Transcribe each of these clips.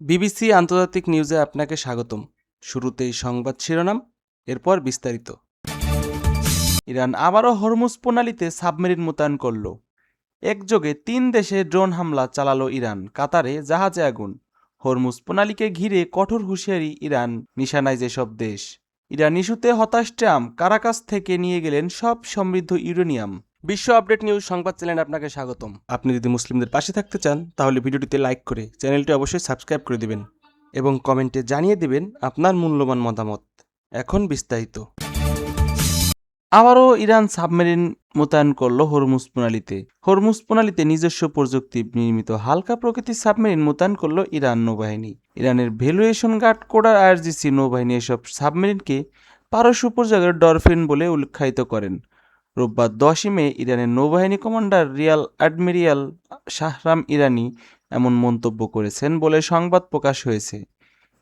BBC আন্তর্জাতিক নিউজে আপনাকে স্বাগতম। শুরুতেই সংবাদ শিরোনাম, এরপর বিস্তারিত। ইরান আবারও হরমুজ প্রণালীতে সাবমেরিন মোতায়েন করল। একযোগে 3 দেশে ড্রোন হামলা চালালো ইরান, কাতারে জাহাজে আগুন। হরমুজ প্রণালীকে ঘিরে কঠোর হুঁশিয়ারি ইরান, নিশানায় যেসব দেশ। ইরান ইস্যুতে হতাশ ট্রাম্প, কারাকাস থেকে নিয়ে গেলেন সব সমৃদ্ধ ইউরেনিয়াম। বিশ্ব আপডেট নিউজ সংবাদ চ্যানেলে আপনাকে স্বাগতম। আপনি যদি মুসলিমদের পাশে থাকতে চান তাহলে ভিডিওটিতে লাইক করে চ্যানেলটি অবশ্যই সাবস্ক্রাইব করে দিবেন এবং কমেন্টে জানিয়ে দিবেন আপনার মূল্যবান মতামত। এখন বিস্তারিত। আবারও ইরান সাবমেরিন মোতায়েন করল হরমুজ প্রণালীতে। হরমুজ প্রণালীতে নিজস্ব প্রযুক্তি নির্মিত হালকা প্রকৃতির সাবমেরিন মোতায়েন করল ইরান নৌবাহিনী। ইরানের ভ্যালুয়েশন গার্ড কোডার আইআরজিসি নৌবাহিনী এসব সাবমেরিনকে পারস্য উপসাগরের ডলফিন বলে উল্লেখিত করেন। রোববার 10 মে ইরানের নৌবাহিনী কমান্ডার রিয়াল অ্যাডমিরাল শাহরাম ইরানি এমন মন্তব্য করেছেন বলে সংবাদ প্রকাশ হয়েছে।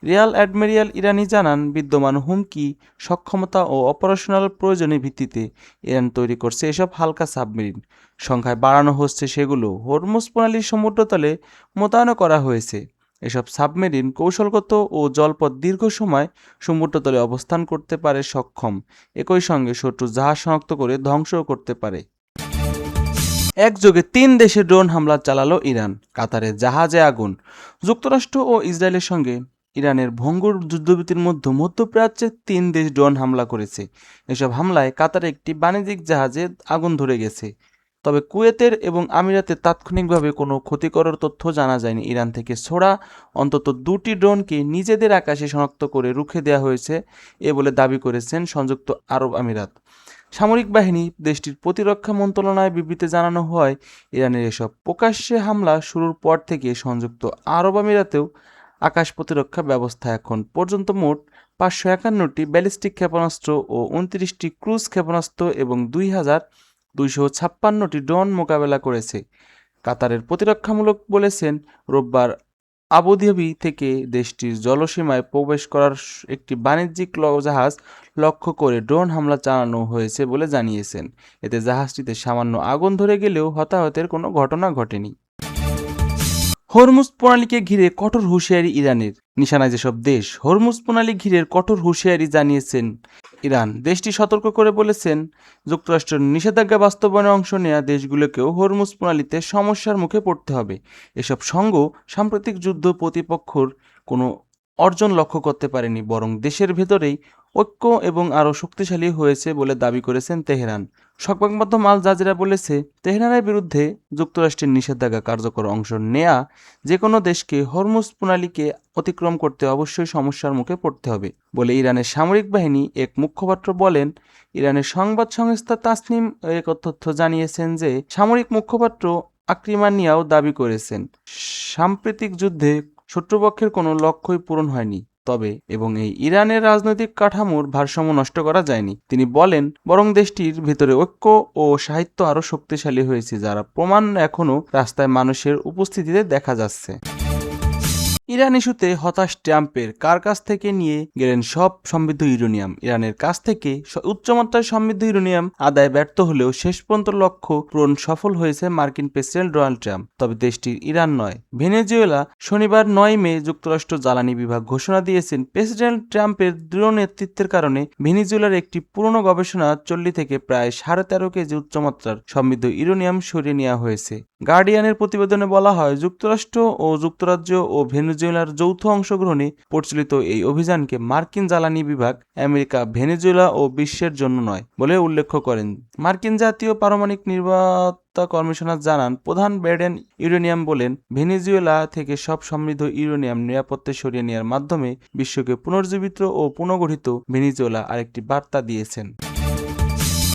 রিয়াল অ্যাডমিরাল ইরানি জানান, বিদ্যমান হুমকি, সক্ষমতা ও অপারেশনাল প্রয়োজনের ভিত্তিতে ইরান তৈরি করছে এসব হালকা সাবমেরিন। সংখ্যায় বাড়ানো হচ্ছে সেগুলো হরমুজ প্রণালীর সমুদ্রতলে মোতায়েন করা হয়েছে। এসব সাবমেরিন কৌশলগত ও জলপথ দীর্ঘ সময় সমুদ্রতলে অবস্থান করতে পারে সক্ষম, একই সঙ্গে শত্রু জাহাজ শনাক্ত করে ধ্বংসও করতে পারে। একযোগে 3 দেশে ড্রোন হামলা চালালো ইরান, কাতারে জাহাজে আগুন। যুক্তরাষ্ট্র ও ইসরায়েলের সঙ্গে ইরানের ভঙ্গুর যুদ্ধবিরতির মধ্যে মধ্যপ্রাচ্যে 3 দেশ ড্রোন হামলা করেছে। এসব হামলায় কাতারে একটি বাণিজ্যিক জাহাজে আগুন ধরে গেছে। তবে কুয়েতের এবং আমিরাতের তাৎক্ষণিকভাবে কোনো ক্ষতিকর তথ্য জানা যায়নি। ইরান থেকে ছোড়া অন্তত 2টি ড্রোনকে নিজেদের আকাশে শনাক্ত করে রুখে দেওয়া হয়েছে বলে দাবি করেছেন সংযুক্ত আরব আমিরাত। সামরিক বাহিনী দেশটির প্রতিরক্ষা মন্ত্রণালয়ে বিবৃতিতে জানানো হয়, ইরানের এসব প্রকাশ্যে হামলা শুরুর পর থেকে সংযুক্ত আরব আমিরাতেও আকাশ প্রতিরক্ষা ব্যবস্থা এখন পর্যন্ত মোট 551টি ব্যালিস্টিক ক্ষেপণাস্ত্র ও 29টি ক্রুজ ক্ষেপণাস্ত্র এবং 2256টি ড্রোন মোকাবেলা করেছে। কাতারের প্রতিরক্ষামূলক বলেছেন, রোববার আবুধাবি থেকে দেশটির জলসীমায় প্রবেশ করার একটি বাণিজ্যিক জাহাজ লক্ষ্য করে ড্রোন হামলা চালানো হয়েছে বলে জানিয়েছেন। এতে জাহাজটিতে সামান্য আগুন ধরে গেলেও হতাহতের কোনো ঘটনা ঘটেনি। হরমুজ প্রণালীকে ঘিরে কঠোর হুঁশিয়ারি ইরানের, নিশানায় যেসব দেশ। হরমুজ প্রণালী ঘিরে কঠোর হুঁশিয়ারি জানিয়েছেন ইরান। দেশটি সতর্ক করে বলেছেন, যুক্তরাষ্ট্রের নিষেধাজ্ঞা বাস্তবায়নে অংশ নেওয়া দেশগুলোকেও হরমুজ প্রণালীতে সমস্যার মুখে পড়তে হবে। এসব সংঘ সাম্প্রতিক যুদ্ধ প্রতিপক্ষর কোনো অর্জন লক্ষ্য করতে পারেনি, বরং দেশের ভেতরেই ঐক্য এবং আরও শক্তিশালী হয়েছে বলে দাবি করেছেন তেহরান। সংবাদ মাধ্যম আল জাজিরা বলেছে, তেহরানের বিরুদ্ধে যুক্তরাষ্ট্রের নিষেধাজ্ঞা কার্যকর অংশ নেয়া যে কোনো দেশকে হরমুজ প্রণালীকে অতিক্রম করতে অবশ্যই সমস্যার মুখে পড়তে হবে বলে ইরানের সামরিক বাহিনী এক মুখপাত্র বলেন। ইরানের সংবাদ সংস্থা তাসনিম এক তথ্য জানিয়েছেন যে সামরিক মুখপাত্র আকরিমানিয়াও দাবি করেছেন, সাম্প্রতিক যুদ্ধে শত্রুপক্ষের কোনো লক্ষ্যই পূরণ হয়নি, তবে এবং এই ইরানের রাজনৈতিক কাঠামোর ভারসাম্য নষ্ট করা যায়নি। তিনি বলেন, বরং দেশটির ভেতরে ঐক্য ও সাহিত্য আরও শক্তিশালী হয়েছে, যারা প্রমাণ এখনও রাস্তায় মানুষের উপস্থিতিতে দেখা যাচ্ছে। ইরান ইস্যুতে হতাশ ট্রাম্পের, কার কাছ থেকে নিয়ে গেলেন সব সমৃদ্ধ ইউরেনিয়াম। ইরানের কাছ থেকে উচ্চমাত্রার সমৃদ্ধ ইউরেনিয়াম আদায় ব্যর্থ হলেও শেষ পর্যন্ত লক্ষ্য পূরণ সফল হয়েছে মার্কিন প্রেসিডেন্ট ডোনাল্ড ট্রাম্প। তবে দেশটির ইরান নয়, ভেনেজুয়েলা। শনিবার 9 মে যুক্তরাষ্ট্র জ্বালানি বিভাগ ঘোষণা দিয়েছেন, প্রেসিডেন্ট ট্রাম্পের দৃঢ় নেতৃত্বের কারণে ভেনেজুয়েলার একটি পুরনো গবেষণা চল্লি থেকে প্রায় 13.5 কেজি উচ্চমাত্রার সমৃদ্ধ ইউরেনিয়াম সরিয়ে নেওয়া হয়েছে। গার্ডিয়ানের প্রতিবেদনে বলা হয়, যুক্তরাষ্ট্র ও যুক্তরাজ্য ও ভেনেজুয়েলার যৌথ অংশগ্রহণে পরিচালিত এই অভিযানকে মার্কিন জ্বালানি বিভাগ আমেরিকা, ভেনেজুয়েলা ও বিশ্বের জন্য নয় বলে উল্লেখ করেন। মার্কিন জাতীয় পারমাণবিক নিরাপত্তা কমিশনার জানান, প্রধান ব্রেডেন ইউরেনিয়াম বলেন, ভেনেজুয়েলা থেকে সব সমৃদ্ধ ইউরেনিয়াম নিরাপত্তা সরিয়ে নেওয়ার মাধ্যমে বিশ্বকে পুনর্জীবিত ও পুনর্গঠিত ভেনেজুয়েলা আরেকটি বার্তা দিয়েছেন।